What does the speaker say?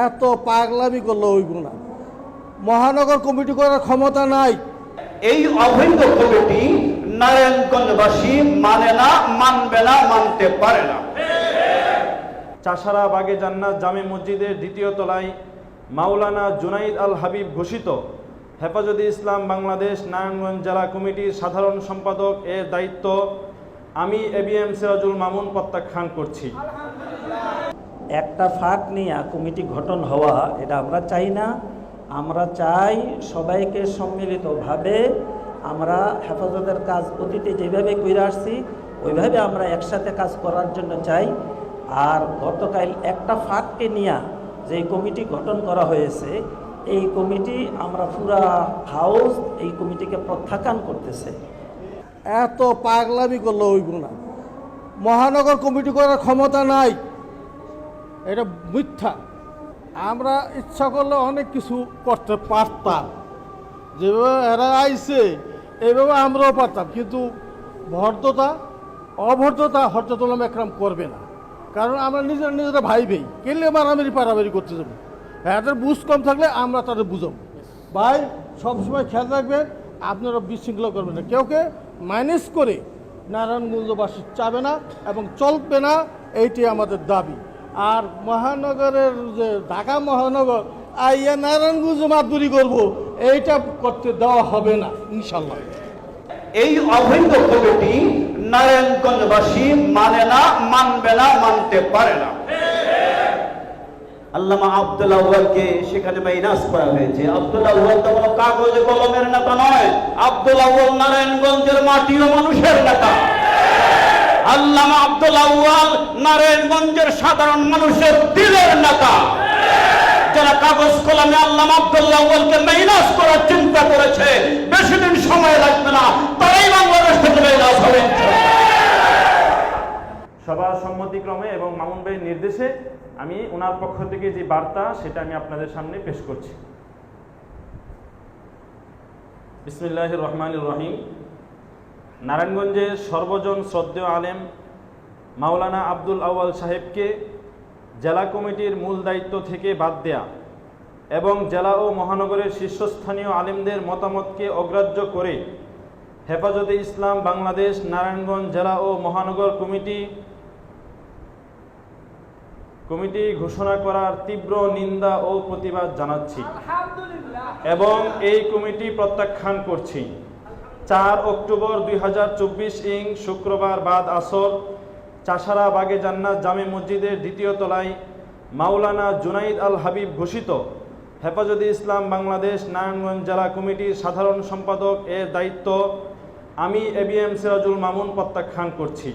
এত পাগলামি করলো ওই গুণা মহানগর কমিটি করার ক্ষমতা নাই। এই অবৈধ কমিটি নারায়ণগঞ্জবাসী মানে না, মানবে না, মানতে পারে না। চাষারা বাগে জান্নাত জামে মসজিদের দ্বিতীয় তলায় মাওলানা জুনাইদ আল হাবিব ঘোষিত হেফাজতে ইসলাম বাংলাদেশ নারায়ণগঞ্জ জেলা কমিটির সাধারণ সম্পাদক এর দায়িত্ব আমি ABM সিরাজুল মামুন প্রত্যাখ্যান করছি। একটা ফাঁক নিয়ে কমিটি গঠন হওয়া এটা আমরা চাই না। আমরা চাই সবাইকে সম্মিলিতভাবে আমরা হেফাজতের কাজ অতীতে যেভাবে করে আসছি ওইভাবে আমরা একসাথে কাজ করার জন্য চাই। আর গতকাল একটা ফাঁককে নিয়ে যে কমিটি গঠন করা হয়েছে এই কমিটি আমরা পুরা হাউস এই কমিটিকে প্রত্যাখ্যান করতেছে। এত পাগলামি করলো ওই গুণা মহানগর কমিটি করার ক্ষমতা নাই, এটা মিথ্যা। আমরা ইচ্ছা করলে অনেক কিছু করতে পারতাম, যেভাবে এরা আইছে এইভাবে আমরাও পারতাম, কিন্তু অভদ্রতা হরজতুল একরাম করবে না। কারণ আমরা নিজেরা ভাই কেলে মারামারি পারামারি করতে যাবো। এদের বুঝ কম থাকলে আমরা তাদের বুঝাবো। ভাই সবসময় খেয়াল রাখবেন, আপনারা বিশৃঙ্খলা করবেন না, কেউকে মাইনাস করে নারায়ণগঞ্জবাসী চাবে না এবং চলবে না, এইটি আমাদের দাবি। আর মহানগরের যে ঢাকা মহানগর আইয়া নারায়ণগঞ্জ মাতবুরি করবো, এইটা করতে দেওয়া হবে না ইনশাল্লাহ। এই অবৈধ কমিটি নারায়ণগঞ্জবাসী মানে না, মানবে না, মানতে পারে না। আল্লামা আব্দুল আউয়ালকে সেখানে মাইনাস করা হয়েছে। আব্দুল আউয়াল তো কোনো কাগজে কলমের নেতা নয়, আব্দুল আউয়াল নারায়ণগঞ্জের মাটি ও মানুষের নেতা। আল্লামা আব্দুল আউয়াল নারায়ণগঞ্জের সাধারণ মানুষের দিলের নেতা। যারা কাগজ কলমে আল্লামা আব্দুল আউয়ালকে মাইনাস করার চিন্তা করেছে, বেশি দিন সময় লাগবে না, তারাই বাংলাদেশ থেকে মাইনাস হবে। সবার সম্মতিক্রমে এবং মামুন ভাইয়ের নির্দেশে আমি ওনার পক্ষ থেকে যে বার্তা সেটা আমি আপনাদের সামনে পেশ করছি। বিসমিল্লাহির রহমানির রহিম। নারায়ণগঞ্জের সর্বজন শ্রদ্ধেয় আলেম মাওলানা আব্দুল আউয়াল সাহেবকে জেলা কমিটির মূল দায়িত্ব থেকে বাদ দেয়া এবং জেলা ও মহানগরের শীর্ষস্থানীয় আলেমদের মতামতকে অগ্রাহ্য করে হেফাজতে ইসলাম বাংলাদেশ নারায়ণগঞ্জ জেলা ও মহানগর কমিটি ঘোষণা করার তীব্র নিন্দা ও প্রতিবাদ জানাচ্ছি এবং এই কমিটি প্রত্যাখ্যান করছি। 4 অক্টোবর 2024 ইং শুক্রবার বাদ আসর চাষারা বাগে জান্নাত জামে মসজিদের দ্বিতীয় তলায় মাওলানা জুনাইদ আল হাবিব ঘোষিত হেফাজতে ইসলাম বাংলাদেশ নারায়ণগঞ্জ জেলা কমিটির সাধারণ সম্পাদক এর দায়িত্ব আমি ABM সিরাজুল মামুন প্রত্যাখ্যান করছি।